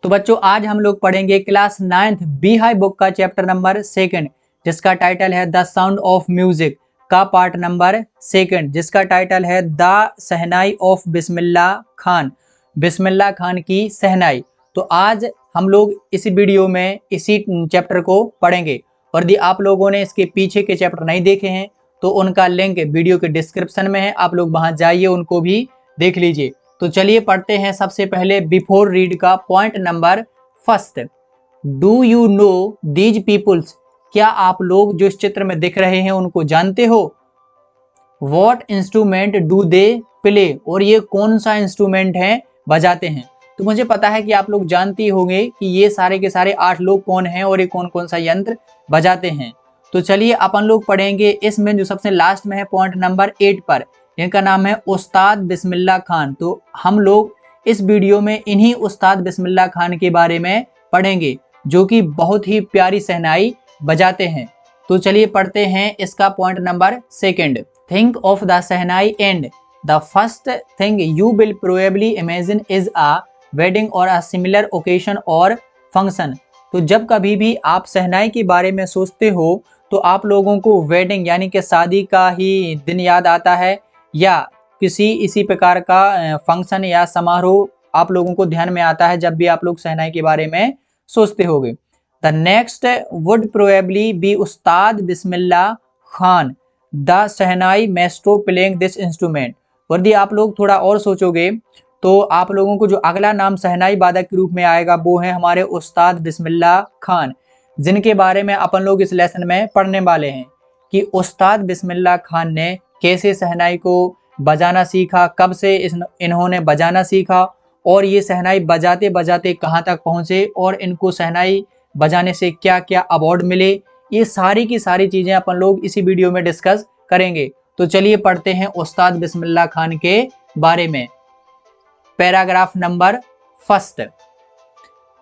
तो बच्चों आज हम लोग पढ़ेंगे class 9th beehive book का चैप्टर नंबर 2 जिसका टाइटल है द साउंड ऑफ म्यूजिक का पार्ट नंबर 2 जिसका टाइटल है द शहनाई ऑफ बिस्मिल्लाह खान, बिस्मिल्लाह खान की शहनाई। तो आज हम लोग इसी वीडियो में इसी चैप्टर को पढ़ेंगे और यदि आप लोगों ने इसके पीछे के चैप्टर नहीं देखे हैं तो उनका लिंक वीडियो के डिस्क्रिप्शन में है, आप लोग वहां जाइए उनको भी देख लीजिए। तो चलिए पढ़ते हैं। सबसे पहले बिफोर रीड का point number first, do you know these peoples, क्या आप लोग जो इस चित्र में दिख रहे हैं उनको जानते हो? What instrument do they play, और ये कौन सा इंस्ट्रूमेंट है बजाते हैं। तो मुझे पता है कि आप लोग जानते होंगे कि ये सारे के सारे 8 लोग कौन हैं और ये कौन कौन सा यंत्र बजाते हैं। तो चलिए अपन लोग पढ़ेंगे इसमें जो सबसे लास्ट में है पॉइंट नंबर 8 पर, इनका नाम है उस्ताद बिस्मिल्लाह खान। तो हम लोग इस वीडियो में इन्हीं उस्ताद बिस्मिल्लाह खान के बारे में पढ़ेंगे जो कि बहुत ही प्यारी शहनाई बजाते हैं। तो चलिए पढ़ते हैं इसका point number 2। Think of the shehnai and the first thing you will probably imagine is a wedding और अ सिमिलर ओकेशन और फंक्शन। तो जब कभी भी आप शहनाई के बारे में सोचते हो तो आप लोगों को वेडिंग यानी कि शादी का ही दिन याद आता है या किसी इसी प्रकार का फंक्शन या समारोह आप लोगों को ध्यान में आता है जब भी आप लोग शहनाई के बारे में सोचते होंगे। The next would probably be Ustad Bismillah Khan the shehnai maestro playing this instrument. और यदि आप लोग थोड़ा और सोचोगे तो आप लोगों को जो अगला नाम शहनाई वादक के रूप में आएगा वो है हमारे उस्ताद बिस्मिल्लाह खान, जिनके बारे में अपन लोग इस लेसन में पढ़ने वाले हैं कि उस्ताद बिस्मिल्लाह खान ने कैसे शहनाई को बजाना सीखा, कब से इन्होंने बजाना सीखा और ये शहनाई बजाते बजाते कहाँ तक पहुँचे और इनको शहनाई बजाने से क्या क्या अवार्ड मिले। ये सारी की सारी चीज़ें अपन लोग इसी वीडियो में डिस्कस करेंगे। तो चलिए पढ़ते हैं उस्ताद बिस्मिल्लाह खान के बारे में। Paragraph number first,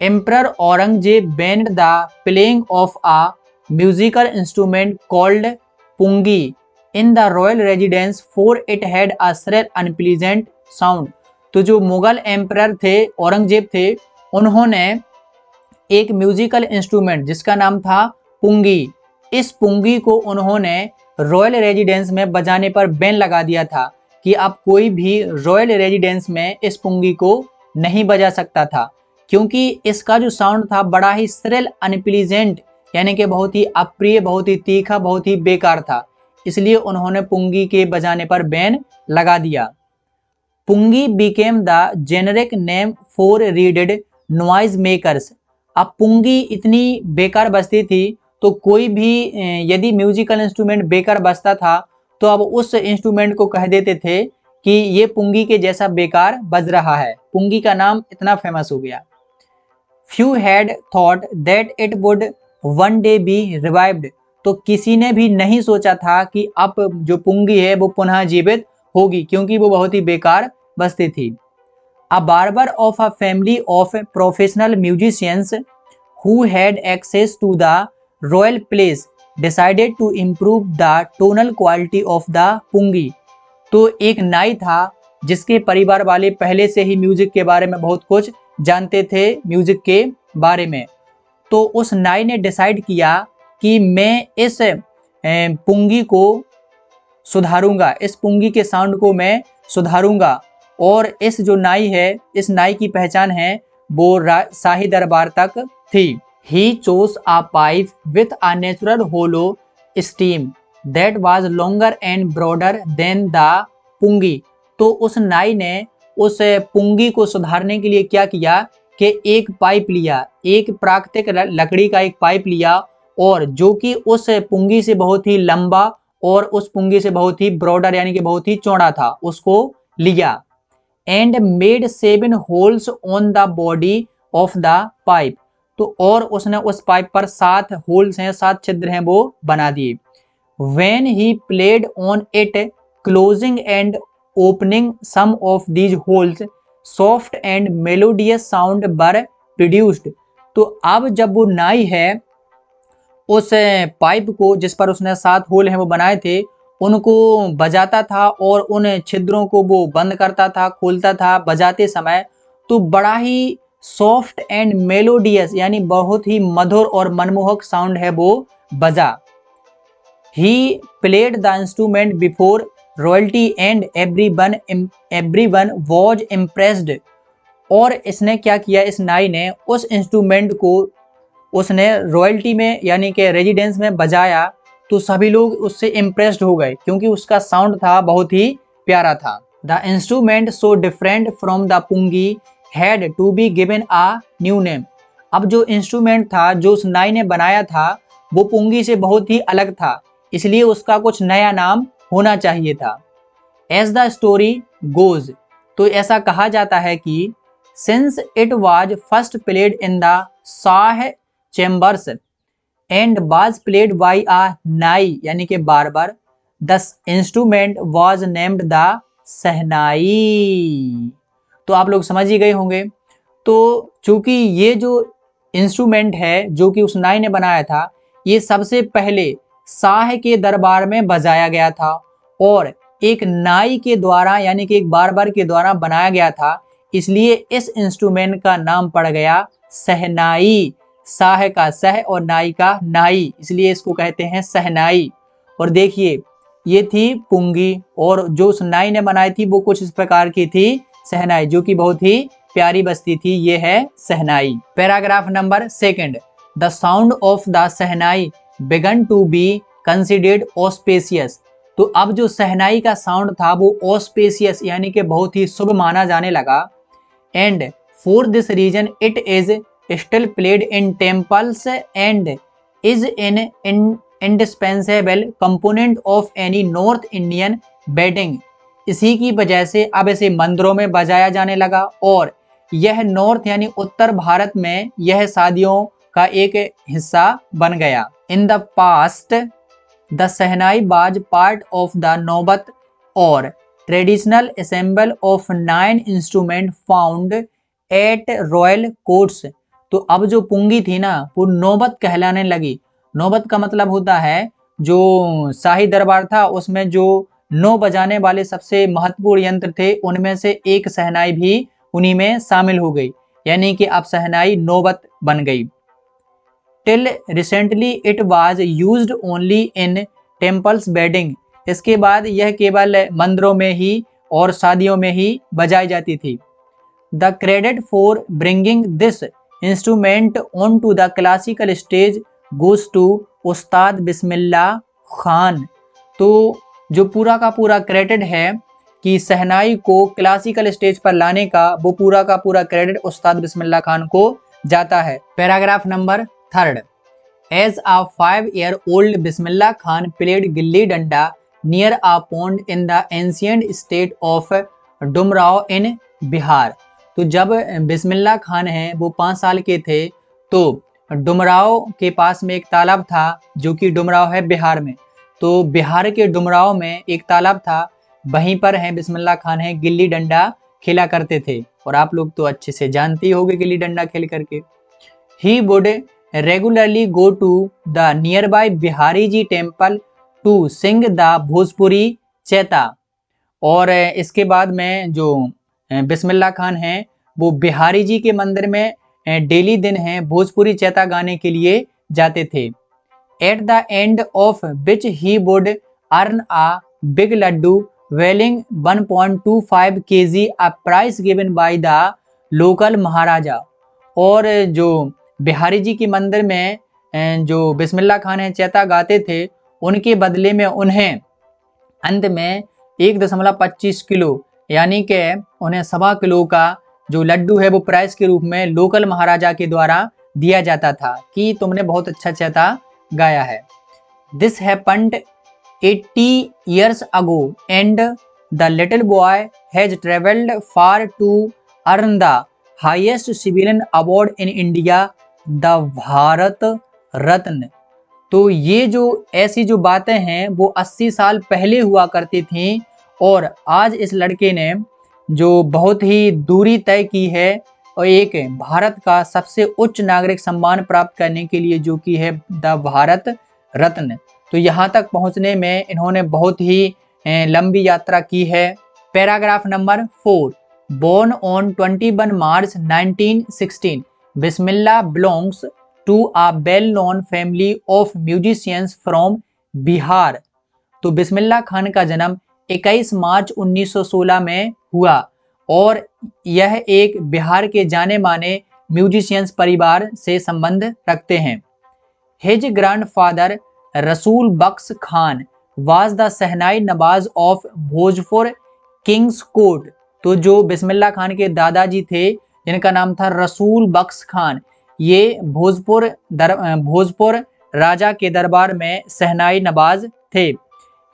emperor Aurangzeb banned the playing of a musical instrument called pungi in the royal residence for it had a shrill unpleasant sound. तो जो मुगल एम्परर थे, औरंगजेब थे, उन्होंने एक म्यूजिकल इंस्ट्रूमेंट जिसका नाम था पुंगी, इस पुंगी को उन्होंने रॉयल रेजिडेंस में बजाने पर बैन लगा दिया था कि अब कोई भी रॉयल रेजिडेंस में इस पुंगी को नहीं बजा सकता था, क्योंकि इसका जो साउंड था बड़ा ही श्रेल अनप्लीजेंट यानी कि बहुत ही अप्रिय, बहुत ही तीखा, बहुत ही बेकार था। इसलिए उन्होंने पुंगी के बजाने पर बैन लगा दिया। Pungi became the generic name for reeded noise makers. अब पुंगी इतनी बेकार बजती थी तो कोई भी यदि म्यूजिकल इंस्ट्रूमेंट बेकार बजता था तो अब उस इंस्ट्रूमेंट को कह देते थे कि ये पुंगी के जैसा बेकार बज रहा है। पुंगी का नाम इतना फेमस हो गया। Few had thought that it would one day B revived. तो किसी ने भी नहीं सोचा था कि अब जो पुंगी है वो पुनः जीवित होगी, क्योंकि वो बहुत ही बेकार बजती थी। A barber of a family of professional musicians who had access to the royal place decided to improve the tonal quality of the pungi। तो एक नाई था जिसके परिवार वाले पहले से ही म्यूजिक के बारे में बहुत कुछ जानते थे, म्यूजिक के बारे में। तो उस नाई ने डिसाइड किया कि मैं इस पुंगी को सुधारूंगा, इस पुंगी के साउंड को मैं सुधारूंगा। और इस जो नाई है, इस नाई की पहचान है वो शाही दरबार तक थी। He chose a pipe with a natural hollow stem that was longer and broader than the pungi। तो उस नाई ने उस पुंगी को सुधारने के लिए क्या किया कि एक पाइप लिया, एक प्राकृतिक लकड़ी का एक पाइप लिया और जो कि उस पुंगी से बहुत ही लंबा और उस पुंगी से बहुत ही ब्रॉडर यानी कि बहुत ही चौड़ा था, उसको लिया। And made 7 holes on the body of the pipe. तो और उसने उस पाइप पर 7 होल्स हैं, 7 छिद्र हैं, वो बना दिए। When he played on it closing and opening some of these holes soft and melodious sound were produced. तो अब जब वो नाई है उस पाइप को जिस पर उसने 7 होल हैं वो बनाए थे उनको बजाता था और उन छिद्रों को वो बंद करता था, खोलता था बजाते समय, तो बड़ा ही सॉफ्ट एंड मेलोडियस यानी बहुत ही मधुर और मनमोहक साउंड है वो बजा। He played the instrument before royalty and everyone was impressed. और इसने क्या किया, इस नाई ने उस इंस्ट्रूमेंट को उसने रॉयल्टी में यानी कि रेजिडेंस में बजाया तो सभी लोग उससे इम्प्रेस्ड हो गए क्योंकि उसका साउंड था बहुत ही प्यारा था। The instrument so different from the pungi had to be given a new name. अब जो इंस्ट्रूमेंट था जो उस नाई ने बनाया था वो पुंगी से बहुत ही अलग था, इसलिए उसका कुछ नया नाम होना चाहिए था। एज द स्टोरी गोज, तो ऐसा कहा जाता है कि since it was first played in the shah chambers and was played by a nai यानी कि barber, the instrument was named the shehnai. तो आप लोग समझ ही गए होंगे। तो चूंकि ये जो इंस्ट्रूमेंट है जो कि उस नाई ने बनाया था ये सबसे पहले शाह के दरबार में बजाया गया था और एक नाई के द्वारा यानी कि एक बार्बर के द्वारा बनाया गया था, इसलिए इस इंस्ट्रूमेंट का नाम पड़ गया शहनाई। शाह का सह और नाई का नाई, इसलिए इसको कहते हैं शहनाई। और देखिए ये थी पुंगी और जो उस नाई ने बनाई थी वो कुछ इस प्रकार की थी शहनाई, जो कि बहुत ही प्यारी बजती थी, ये है shehnai. Paragraph number 2, the sound of the shehnai began to be considered auspicious. तो अब जो शहनाई का साउंड था वो ऑस्पेशियस यानी कि बहुत ही शुभ माना जाने लगा। And for this reason it is still played in temples and is an indispensable component of any north Indian wedding. इसी की वजह से अब इसे मंदिरों में बजाया जाने लगा और यह नॉर्थ यानी उत्तर भारत में यह शादियों का एक हिस्सा बन गया। इन द पास्ट द शहनाई बाज पार्ट ऑफ द नौबत और traditional assemble of 9 instrument found at royal courts. तो अब जो पुंगी थी ना वो नौबत कहलाने लगी। नौबत का मतलब होता है जो शाही दरबार था उसमें जो 9 बजाने वाले सबसे महत्वपूर्ण यंत्र थे उनमें से एक शहनाई भी उन्हीं में शामिल हो गई, यानी कि अब शहनाई नौबत बन गई। Till recently it was used only in temples wedding. इसके बाद यह केवल मंदिरों में ही और शादियों में ही बजाई जाती थी। The credit for bringing this instrument on to the classical stage goes to Ustad Bismillah Khan. तो जो पूरा का पूरा क्रेडिट है कि शहनाई को क्लासिकल स्टेज पर लाने का वो पूरा का पूरा क्रेडिट उस्ताद बिस्मिल्लाह खान को जाता है। Paragraph number 3, as a 5-year-old Bismillah Khan played gilli danda near a pond in the ancient state of Dumraon in Bihar. तो जब बिस्मिल्लाह खान हैं वो 5 साल के थे तो डुमराव के पास में एक तालाब था जो कि डुमराव है बिहार में। तो बिहार के डुमराव में एक तालाब था, वहीं पर है बिस्मिल्लाह खान है गिल्ली डंडा खेला करते थे और आप लोग तो अच्छे से जानते ही होंगे गिल्ली डंडा खेल करके। He would regularly go to the nearby Bihari ji temple to sing the Bhojpuri chaita. और इसके बाद में जो बिस्मिल्लाह खान हैं वो बिहारी जी के मंदिर में डेली दिन है भोजपुरी चैता गाने के लिए जाते थे। At the end of which he would earn a big laddu weighing 1.25 kg a prize given by the local maharaja. और जो बिहारी जी के मंदिर में जो बिस्मिल्लाह खान है चैता गाते थे उनके बदले में उन्हें अंत में 1.25 किलो यानी कि उन्हें 1.25 किलो का जो लड्डू है वो प्राइस के रूप में लोकल महाराजा के द्वारा दिया जाता था कि तुमने बहुत अच्छा चैता गाया है। This happened 80 years ago and the little boy has traveled far to earn the highest civilian award in India, the Bharat Ratna. तो ये जो ऐसी जो बातें हैं वो 80 साल पहले हुआ करती थीं और आज इस लड़के ने जो बहुत ही दूरी तय की है और एक भारत का सबसे उच्च नागरिक सम्मान प्राप्त करने के लिए जो कि है द भारत रत्न। तो यहाँ तक पहुँचने में इन्होंने बहुत ही लंबी यात्रा की है। Paragraph number 4, Born on 21 March 1916, Bismillah belongs to a well-known family of musicians from Bihar. तो बिस्मिल्लाह खान का जन्म 21 मार्च 1916 में हुआ और यह एक बिहार के जाने माने म्यूजिशियंस परिवार से संबंध रखते हैं। His grandfather Rasool Bakhsh Khan was the shehnai nawaz of Bhojpur king's court. तो जो बिस्मिल्लाह खान के दादाजी थे जिनका नाम था रसूल बख्श खान, ये भोजपुर राजा के दरबार में शहनाई नवाज थे।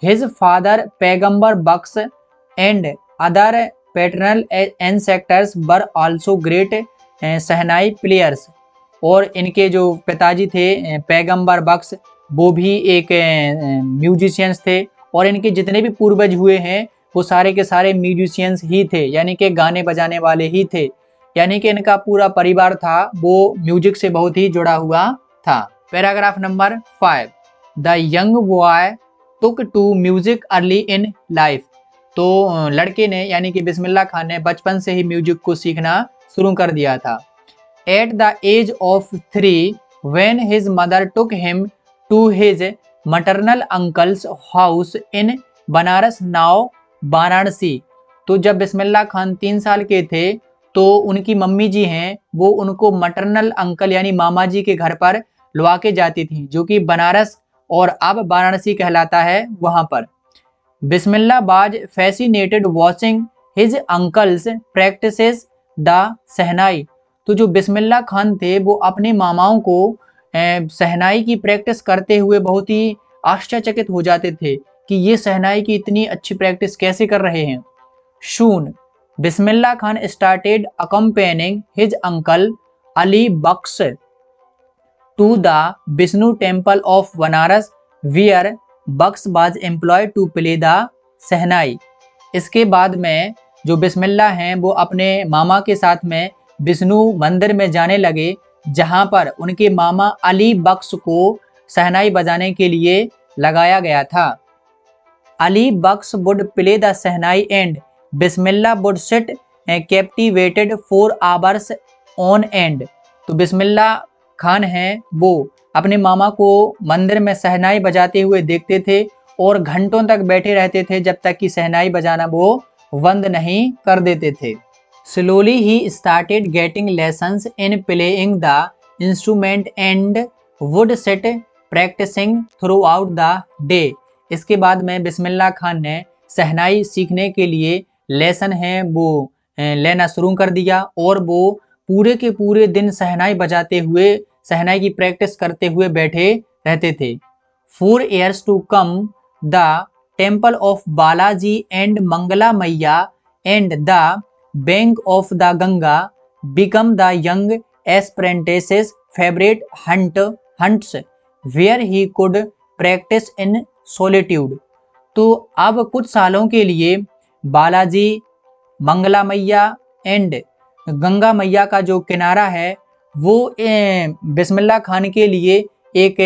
His father Paigambar Bakhsh and other paternal ancestors were also great shehnai players. और इनके जो पिताजी थे पैगंबर बख्श, वो भी एक म्यूजिशियंस थे और इनके जितने भी पूर्वज हुए हैं वो सारे के सारे म्यूजिशियंस ही थे, यानी कि गाने बजाने वाले ही थे। यानी कि इनका पूरा परिवार था वो म्यूजिक से बहुत ही जुड़ा हुआ था। Paragraph number 5, the young boy took to music early in life. तो लड़के ने यानी कि बिस्मिल्लाह खान ने बचपन से ही म्यूजिक को सीखना शुरू कर दिया था। At the age of 3 when his mother took him to his maternal uncle's house in Banaras now Varanasi. तो जब बिस्मिल्लाह खान 3 साल के थे तो उनकी मम्मी जी हैं वो उनको मटरनल अंकल यानी मामा जी के घर पर लुआ के जाती थी, जो कि बनारस और अब वाराणसी कहलाता है वहां पर। Bismillah was fascinated watching his uncles practises the shehnai. तो जो बिस्मिल्लाह खान थे वो अपने मामाओं को शहनाई की प्रैक्टिस करते हुए बहुत ही आश्चर्यचकित हो जाते थे कि ये शहनाई की इतनी अच्छी प्रैक्टिस कैसे कर रहे हैं। Soon Bismillah Khan started accompanying his uncle Ali Bakhsh to the Vishnu temple of Banaras where Bakhsh was employed to play the shehnai. इसके बाद में जो बिस्मिल्लाह हैं वो अपने मामा के साथ में विष्णु मंदिर में जाने लगे, जहां पर उनके मामा अली बख्श को शहनाई बजाने के लिए लगाया गया था। Ali Bakhsh would play the shehnai and Bismillah would sit captivated for hours on end. तो बिस्मिल्लाह खान हैं वो अपने मामा को मंदिर में शहनाई बजाते हुए देखते थे और घंटों तक बैठे रहते थे जब तक कि शहनाई बजाना वो बंद नहीं कर देते थे। Slowly he started getting lessons in playing the instrument and would sit practicing throughout the day। इसके बाद में बिस्मिल्लाह खान ने शहनाई सीखने के लिए लेसन है वो लेना शुरू कर दिया और वो पूरे के पूरे दिन शहनाई बजाते हुए शहनाई की प्रैक्टिस करते हुए बैठे रहते थे। 4 years to come the temple of Balaji and Mangla मैया and the bank of the Ganga become the young apprentice's favorite hunts where he could practice in solitude। तो अब कुछ सालों के लिए बालाजी, मंगला मैया एंड गंगा मैया का जो किनारा है वो बिस्मिल्लाह खान के लिए एक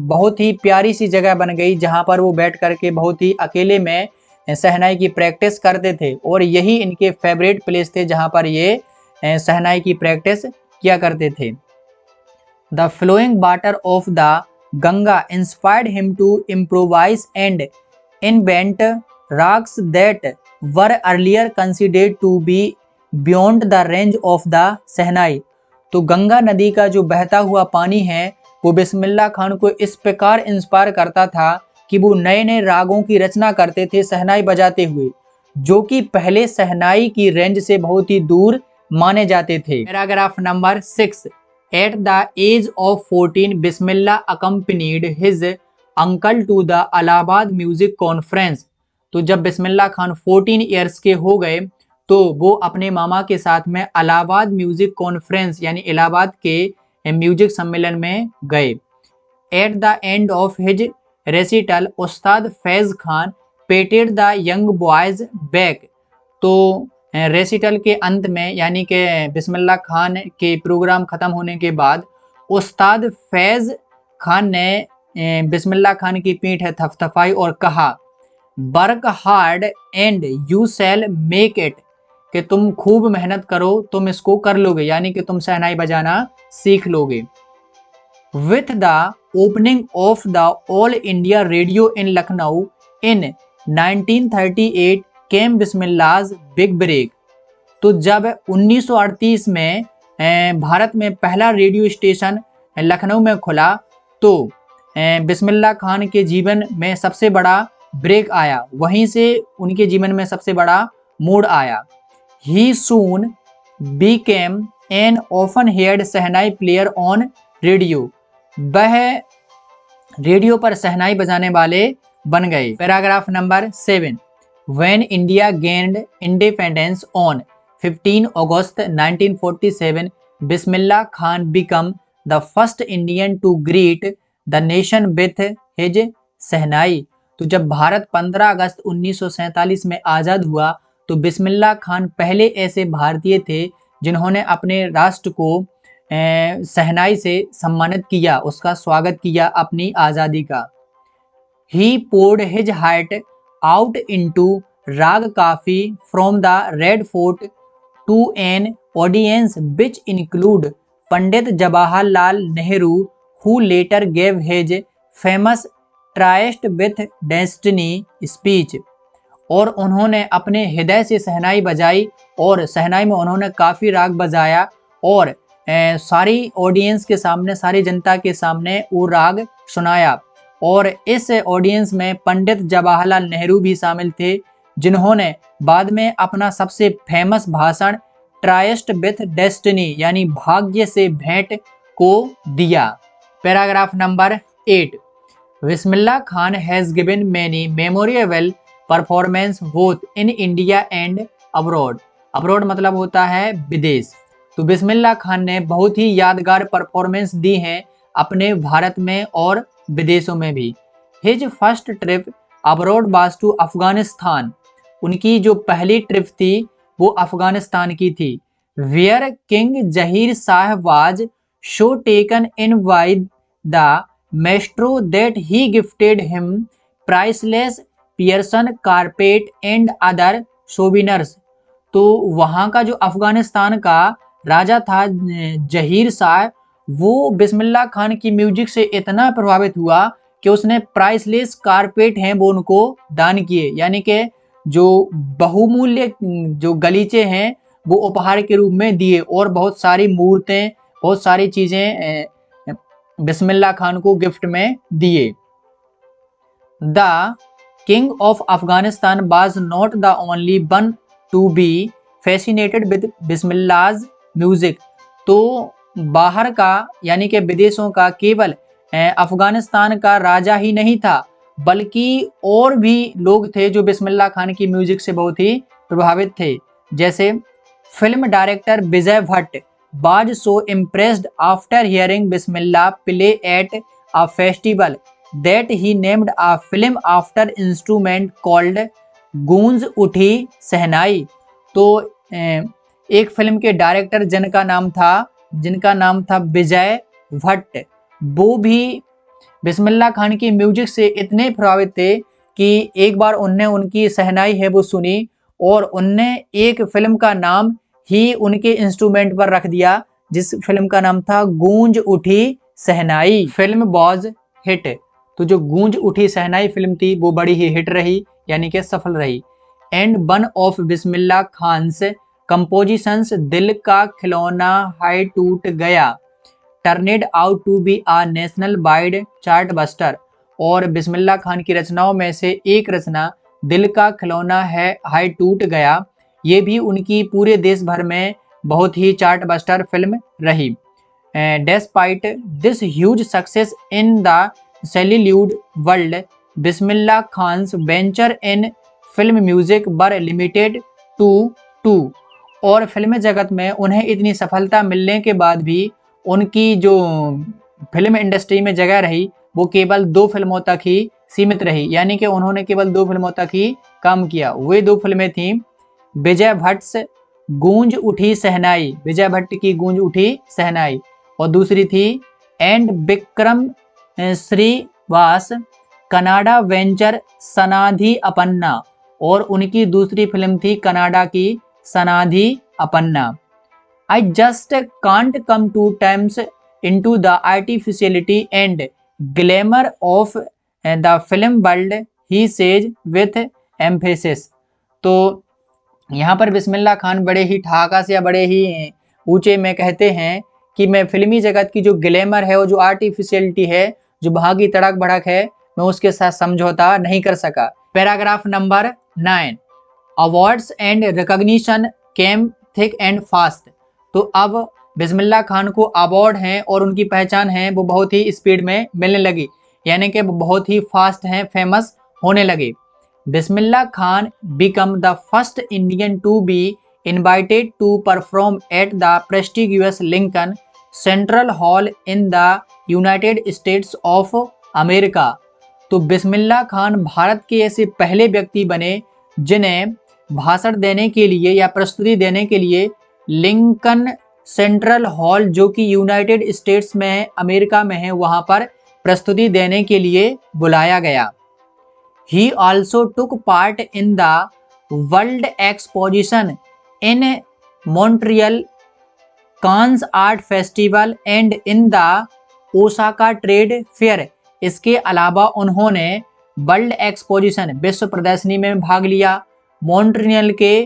बहुत ही प्यारी सी जगह बन गई, जहाँ पर वो बैठ करके बहुत ही अकेले में शहनाई की प्रैक्टिस करते थे और यही इनके फेवरेट प्लेस थे जहाँ पर ये शहनाई की प्रैक्टिस किया करते थे। The flowing water of the Ganga inspired him to improvise and invent ragas that were earlier considered to be beyond the range of the shehnai. तो गंगा नदी का जो बहता हुआ पानी है वो बिस्मिल्लाह खान को इस प्रकार इंस्पायर करता था कि वो नए नए रागों की रचना करते थे शहनाई बजाते हुए, जो कि पहले शहनाई की रेंज से बहुत ही दूर माने जाते थे। Paragraph number 6, at the age of 14 Bismillah accompanied his uncle to the Allahabad music conference. तो जब बिस्मिल्लाह खान 14 ईयर्स के हो गए तो वो अपने मामा के साथ में इलाहाबाद म्यूजिक कॉन्फ्रेंस यानी इलाहाबाद के म्यूजिक सम्मेलन में गए। At the end of his recital Ustad Faiyaz Khan patted the young boy's back. तो रेसिटल के अंत में यानी कि बिस्मिल्लाह खान के प्रोग्राम ख़त्म होने के बाद उस्ताद फैज़ खान ने बिस्मिल्लाह खान की पीठ थपथपाई और कहा, work hard and you shall make it. कि तुम खूब मेहनत करो, तुम इसको कर लोगे, यानी कि तुम शहनाई बजाना सीख लोगे। With the opening of the All India Radio in Lucknow in 1938 came Bismillah's big break. तो जब 1938 में भारत में पहला रेडियो स्टेशन लखनऊ में खुला, तो बिस्मिल्लाह खान के जीवन में सबसे बड़ा ब्रेक आया, वहीं से उनके जीवन में सबसे बड़ा मोड़ आया। He soon became an often heard shehnai player on radio. वह रेडियो पर शहनाई बजाने वाले बन गए। Paragraph number 7। When India gained independence on 15 August 1947 Bismillah Khan became the first Indian to greet the nation with his shehnai. तो जब भारत 15 अगस्त 1947 में आज़ाद हुआ, तो बिस्मिल्लाह खान पहले ऐसे भारतीय थे जिन्होंने अपने राष्ट्र को शहनाई से सम्मानित किया, उसका स्वागत किया अपनी आज़ादी का। He poured his heart out into राग काफी from the Red Fort to an audience which include Pandit Jawaharlal Nehru, who later gave his famous Tryst with Destiny speech। और उन्होंने अपने हृदय से शहनाई बजाई, और शहनाई में उन्होंने काफ़ी राग बजाया, और सारी ऑडियंस के सामने, सारी जनता के सामने वो राग सुनाया। और इस ऑडियंस में पंडित जवाहरलाल नेहरू भी शामिल थे, जिन्होंने बाद में अपना सबसे फेमस भाषण ट्राइस्ट विथ डेस्टिनी यानी भाग्य से भेंट को दिया। Paragraph number 8। Bismillah Khan has given many memorable performance both in India and abroad. Abroad मतलब होता है विदेश। तो बिस्मिल्लाह खान ने बहुत ही यादगार परफॉर्मेंस दी हैं अपने भारत में और विदेशों में भी। His first trip abroad was to Afghanistan. उनकी जो पहली ट्रिप थी वो अफगानिस्तान की थी। Where King Zahir Shah was so taken in by the maestro that he gifted him priceless Persian carpet and other souvenirs. तो वहाँ का जो अफगानिस्तान का राजा था जहीर शाह, वो बिस्मिल्लाह खान की म्यूजिक से इतना प्रभावित हुआ कि उसने प्राइसलेस कारपेट हैं वो उनको दान किए, यानी कि जो बहुमूल्य जो गलीचे हैं वो उपहार के रूप में दिए, और बहुत सारी मूर्तें, बहुत सारी चीज़ें बिस्मिल्लाह खान को गिफ्ट में दिए। The king of Afghanistan was not the only one to be fascinated with Bismillah's music. तो बाहर का यानी कि विदेशों का केवल अफगानिस्तान का राजा ही नहीं था, बल्कि और भी लोग थे जो बिस्मिल्लाह खान की म्यूजिक से बहुत ही प्रभावित थे। जैसे film director Vijay Bhatt was so impressed after hearing Bismillah play at a festival that he named a film after instrument called गूंज उठी शहनाई। तो एक फिल्म के डायरेक्टर जिनका नाम था विजय भट्ट, वो भी बिस्मिल्लाह खान की म्यूजिक से इतने प्रभावित थे कि एक बार उनने उनकी शहनाई है वो सुनी, और उनने एक फिल्म का नाम ही उनके इंस्ट्रूमेंट पर रख दिया, जिस फिल्म का नाम था गूंज उठी शहनाई। Film was hit. तो जो गूंज उठी शहनाई फिल्म थी वो बड़ी ही हिट रही, यानी कि सफल रही। And one of Bismillah Khan's compositions Dil Ka Khilona Hai Toot Gaya turned out to be a national wide chartbuster. और बिस्मिल्लाह खान की रचनाओं में से एक रचना दिल का खिलौना है हाई टूट गया, ये भी उनकी पूरे देश भर में बहुत ही चार्ट बस्टर फिल्म रही। Despite this huge success in the celluloid world Bismillah Khan's venture in film music were limited to. और फिल्म जगत में उन्हें इतनी सफलता मिलने के बाद भी उनकी जो फिल्म इंडस्ट्री में जगह रही वो केवल 2 फिल्मों तक ही सीमित रही, यानी कि उन्होंने केवल 2 फिल्मों तक ही काम किया। वे 2 फिल्में थीं विजय भट्ट गूंज उठी शहनाई, विजय भट्ट की गूंज उठी शहनाई, और दूसरी थी एंड विक्रम श्रीवास कनाडा वेंचर सनाधि अपन्ना, और उनकी दूसरी फिल्म थी कनाडा की सनाधि अपन्ना। I just can't come to terms into the artificiality and glamour of the film world, he says with emphasis। तो यहाँ पर बिस्मिल्लाह खान बड़े ही ठहाका से या बड़े ही ऊंचे में कहते हैं कि मैं फिल्मी जगत की जो ग्लैमर है, वो जो आर्टिफिशियलिटी है, जो भागी तड़क भड़क है, मैं उसके साथ समझौता नहीं कर सका। Paragraph number 9, awards and recognition came thick and fast. तो अब बिस्मिल्लाह खान को अवार्ड हैं और उनकी पहचान है वो बहुत ही स्पीड में मिलने लगी, यानी कि वो बहुत ही फास्ट हैं, फेमस होने लगे। Bismillah Khan became the first Indian to be invited to perform at the prestigious Lincoln Central Hall in the United States of America. तो बिस्मिल्लाह खान भारत के ऐसे पहले व्यक्ति बने जिन्हें भाषण देने के लिए या प्रस्तुति देने के लिए लिंकन सेंट्रल हॉल, जो कि यूनाइटेड स्टेट्स में है, अमेरिका में है, वहां पर प्रस्तुति देने के लिए बुलाया गया। He also took part in the World Exposition in Montreal, Cannes Art Festival and in the Osaka Trade Fair। इसके अलावा उन्होंने वर्ल्ड एक्सपोजिशन विश्व प्रदर्शनी में भाग लिया, मॉन्ट्रियल के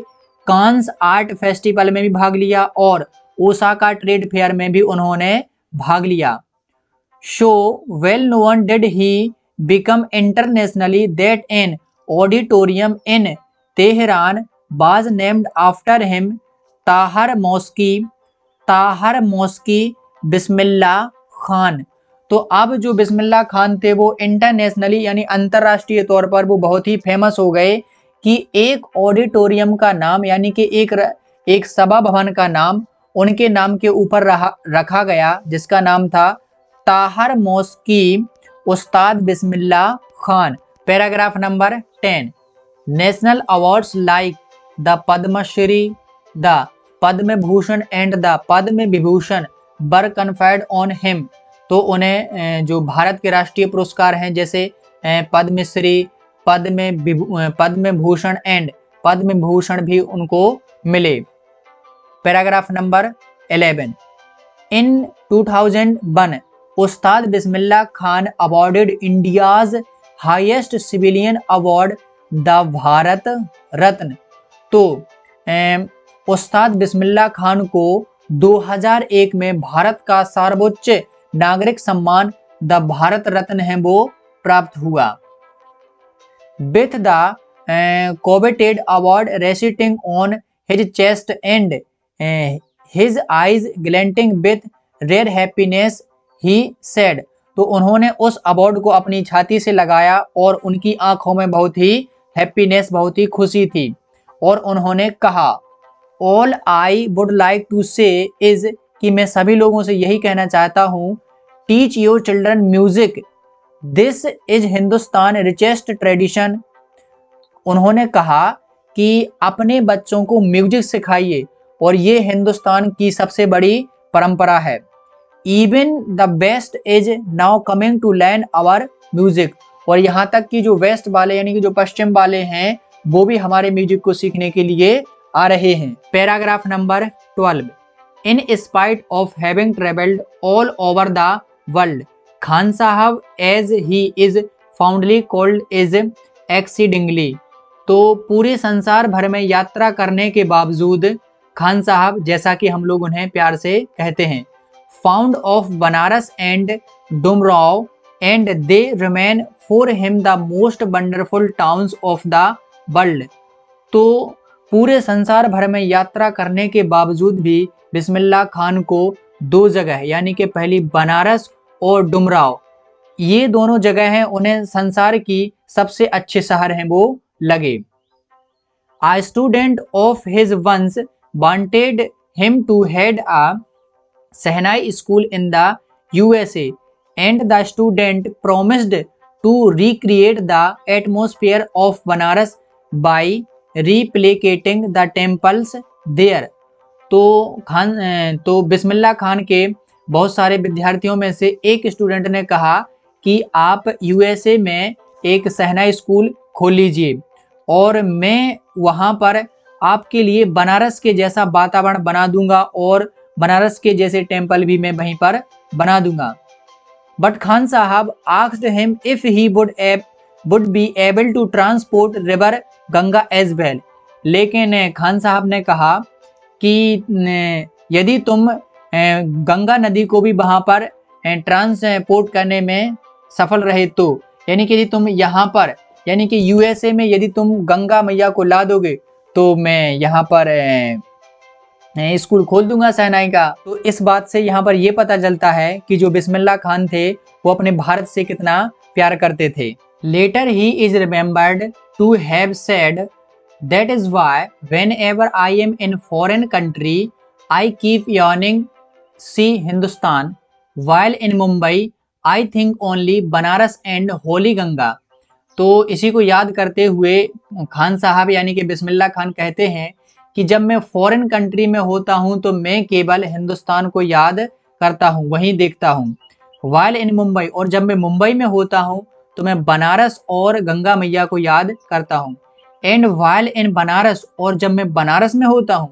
कांस आर्ट फेस्टिवल में भी भाग लिया और ओसाका ट्रेड फेयर में भी उन्होंने भाग लिया। So well known did he become internationally that an auditorium in Tehran was named after him, Tahar Mausiqi Bismillah Khan. तो अब जो बिस्मिल्लाह खान थे वो इंटरनेशनली यानी अंतर्राष्ट्रीय तौर पर वो बहुत ही फेमस हो गए कि एक ऑडिटोरियम का नाम यानी कि एक सभा भवन का नाम उनके नाम के ऊपर रखा गया, जिसका नाम था Tahar Mausiqi Ustad Bismillah Khan. Paragraph number 10, national awards like the Padmashri, the Padma Bhushan and the Padma Vibhushan were conferred on him. तो उन्हें जो भारत के राष्ट्रीय पुरस्कार हैं जैसे पद्मश्री, पद्म भूषण एंड पद्म भूषण भी उनको मिले। Paragraph number 11, in 2001 Ustad Bismillah Khan awarded India's highest civilian award the Bharat Ratna. तो उस्ताद बिस्मिल्लाह खान को 2001 में भारत का सर्वोच्च नागरिक सम्मान द भारत रत्न है वो प्राप्त हुआ। With the coveted award resting on his chest and his eyes glinting with rare happiness, he said। तो उन्होंने उस अवार्ड को अपनी छाती से लगाया और उनकी आंखों में बहुत ही हैप्पीनेस, बहुत ही खुशी थी और उन्होंने कहा, all I would like to say is, कि मैं सभी लोगों से यही कहना चाहता हूँ, teach your children music, this is Hindustan richest tradition. उन्होंने कहा कि अपने बच्चों को म्यूजिक सिखाइए और ये हिंदुस्तान की सबसे बड़ी परंपरा है। Even the best is now coming to learn our music. और यहाँ तक कि जो वेस्ट वाले यानी कि जो पश्चिम वाले हैं वो भी हमारे म्यूजिक को सीखने के लिए आ रहे हैं। Paragraph number 12, in spite of having travelled all over the world, Khan Sahab as he is fondly called is exceedingly. तो पूरे संसार भर में यात्रा करने के बावजूद खान साहब, जैसा कि हम लोग उन्हें प्यार से कहते हैं, found of Banaras and Dumraon and they remain for him the most wonderful towns of the world. तो पूरे संसार भर में यात्रा करने के बावजूद भी बिस्मिल्लाह खान को दो जगह यानी कि पहली बनारस और डुमराव, ये दोनों जगह हैं उन्हें संसार की सबसे अच्छे शहर हैं वो लगे। A student of his once wanted him to head a Shehnai school in the USA, and the student promised to recreate the atmosphere of Banaras by replicating the temples there। तो बिस्मिल्लाह खान के बहुत सारे विद्यार्थियों में से एक स्टूडेंट ने कहा कि आप यूएसए में एक शहनाई स्कूल खोल लीजिए और मैं वहाँ पर आपके लिए बनारस के जैसा वातावरण बना दूंगा और बनारस के जैसे टेम्पल भी मैं वहीं पर बना दूंगा। But Khan Sahab asked him if he would be able to transport river Ganga as well. लेकिन खान साहब ने कहा कि यदि तुम गंगा नदी को भी वहाँ पर ट्रांसपोर्ट करने में सफल रहे तो, यानी कि यदि तुम यहाँ पर यानी कि यूएसए में यदि तुम गंगा मैया को ला दोगे तो मैं यहाँ पर स्कूल खोल दूंगा शहनाई का। तो इस बात से यहाँ पर यह पता चलता है कि जो बिस्मिल्लाह खान थे वो अपने भारत से कितना प्यार करते थे। Later he is remembered to have said that is why whenever I am in foreign country I keep yearning see Hindustan while in Mumbai I think only Banaras and holy Ganga. तो इसी को याद करते हुए खान साहब यानी कि बिस्मिल्लाह खान कहते हैं कि जब मैं फॉरेन कंट्री में होता हूं तो मैं केवल हिंदुस्तान को याद करता हूं, वहीं देखता हूं। वाइल इन मुंबई, और जब मैं मुंबई में होता हूं तो मैं बनारस और गंगा मैया को याद करता हूं। एंड वाइल इन बनारस, और जब मैं बनारस में होता हूं,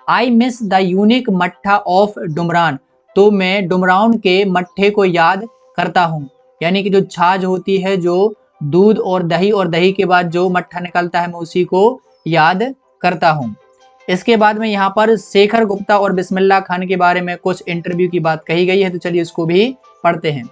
आई मिस द यूनिक मट्ठा ऑफ डुमरान, तो मैं डुमरान के मट्ठे को याद करता हूं। यानी कि जो छाछ होती है, जो दूध और दही के बाद जो मट्ठा निकलता है, मैं उसी को याद करता हूं। इसके बाद में यहाँ पर शेखर गुप्ता और बिस्मिल्लाह खान के बारे में कुछ इंटरव्यू की बात कही गई है, तो चलिए इसको भी पढ़ते हैं।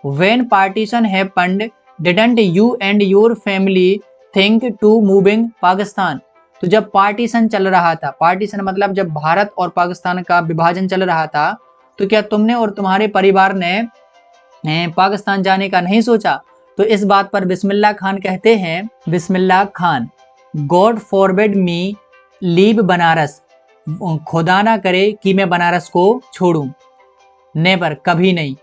When partition happened, didn't you and your family think to moving Pakistan? तो जब पार्टीशन चल रहा था, पार्टीशन मतलब जब भारत और पाकिस्तान का विभाजन चल रहा था, तो क्या तुमने और तुम्हारे परिवार ने पाकिस्तान जाने का नहीं सोचा? तो इस बात पर बिस्मिल्लाह खान कहते हैं, बिस्मिल्लाह खान, गॉड फॉरबिड मी लीव बनारस, खुदा ना करे कि मैं बनारस को छोड़ूं। नेवर, कभी नहीं।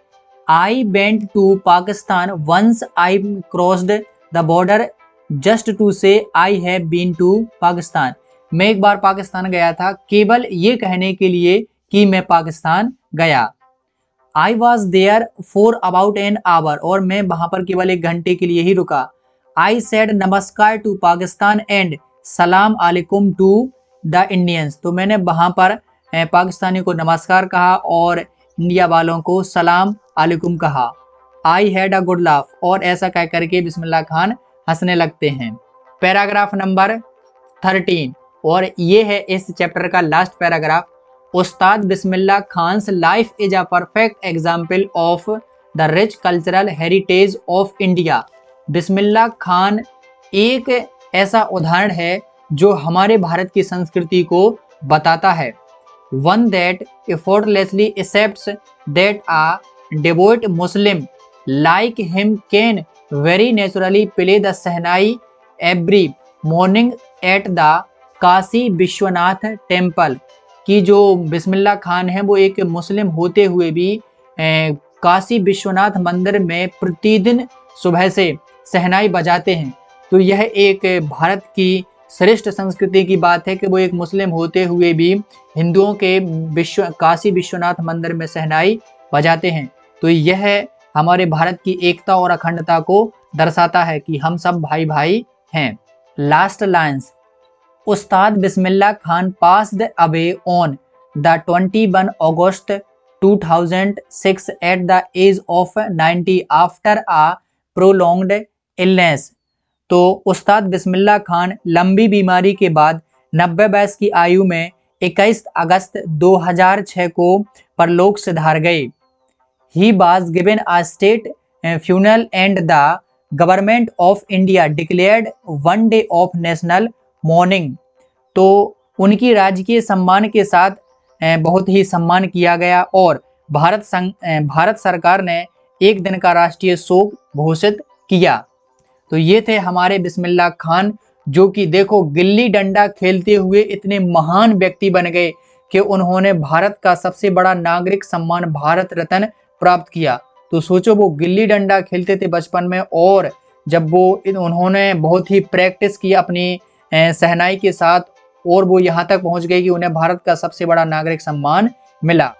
I went to Pakistan once I crossed the border just to say I have been to Pakistan. मैं एक बार पाकिस्तान गया था केवल ये कहने के लिए कि मैं पाकिस्तान गया। I was there for about an hour, और मैं वहां पर केवल 1 घंटे के लिए ही रुका। आई सेड नमस्कार टू पाकिस्तान एंड सलाम अलैकुम टू द इंडियंस, तो मैंने वहाँ पर पाकिस्तानी को नमस्कार कहा और इंडिया वालों को सलाम अलैकुम कहा। I had a good laugh, और ऐसा कह करके बिस्मिल्लाह खान हंसने लगते हैं। पैराग्राफ नंबर 13, और ये है इस चैप्टर का last paragraph. Ustad Bismillah Khan's life is a perfect example of the rich cultural heritage of India. Bismillah Khan एक ऐसा उदाहरण है जो हमारे भारत की संस्कृति को बताता है। One that effortlessly accepts that a devout Muslim like him can very naturally play the shehnai every morning at the Kashi Vishwanath temple, की जो बिस्मिल्लाह खान है वो एक मुस्लिम होते हुए भी काशी विश्वनाथ मंदिर में प्रतिदिन सुबह से शहनाई बजाते हैं। तो यह एक भारत की श्रेष्ठ संस्कृति की बात है कि वो एक मुस्लिम होते हुए भी हिंदुओं के काशी विश्वनाथ मंदिर में शहनाई बजाते हैं। तो यह हमारे भारत की एकता और अखंडता को दर्शाता है कि हम सब भाई भाई हैं। Last lines, Ustad Bismillah Khan passed away on the 21 August 2006 at the age of 90 after a prolonged illness. तो उस्ताद बिस्मिल्लाह खान लंबी बीमारी के बाद 90 वर्ष की आयु में 21 अगस्त 2006 को परलोक से धार गए। He was given a state funeral and the government of India declared 1 day of national morning. तो उनकी राजकीय सम्मान के साथ बहुत ही सम्मान किया गया और भारत सरकार ने 1 दिन का राष्ट्रीय शोक घोषित किया। तो ये थे हमारे बिस्मिल्लाह खान, जो कि देखो गिल्ली डंडा खेलते हुए इतने महान व्यक्ति बन गए कि उन्होंने भारत का सबसे बड़ा नागरिक सम्मान भारत रत्न प्राप्त किया। तो सोचो, वो गिल्ली डंडा खेलते थे बचपन में, और जब उन्होंने बहुत ही प्रैक्टिस की अपनी शहनाई के साथ, और वो यहाँ तक पहुँच गए कि उन्हें भारत का सबसे बड़ा नागरिक सम्मान मिला।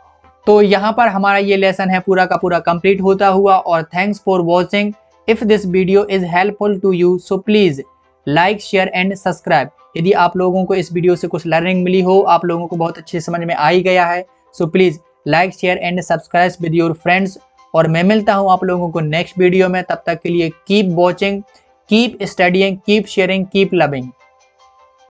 तो यहाँ पर हमारा ये लेसन है पूरा का पूरा कंप्लीट होता हुआ। और thanks for watching. If this video is helpful to you, so please like, share and subscribe. यदि आप लोगों को इस वीडियो से कुछ लर्निंग मिली हो, आप लोगों को बहुत अच्छे समझ में आ ही गया है, so please like share and subscribe with your friends. और मैं मिलता हूं आप लोगों को नेक्स्ट वीडियो में। तब तक के लिए keep watching, keep studying, keep sharing, keep loving.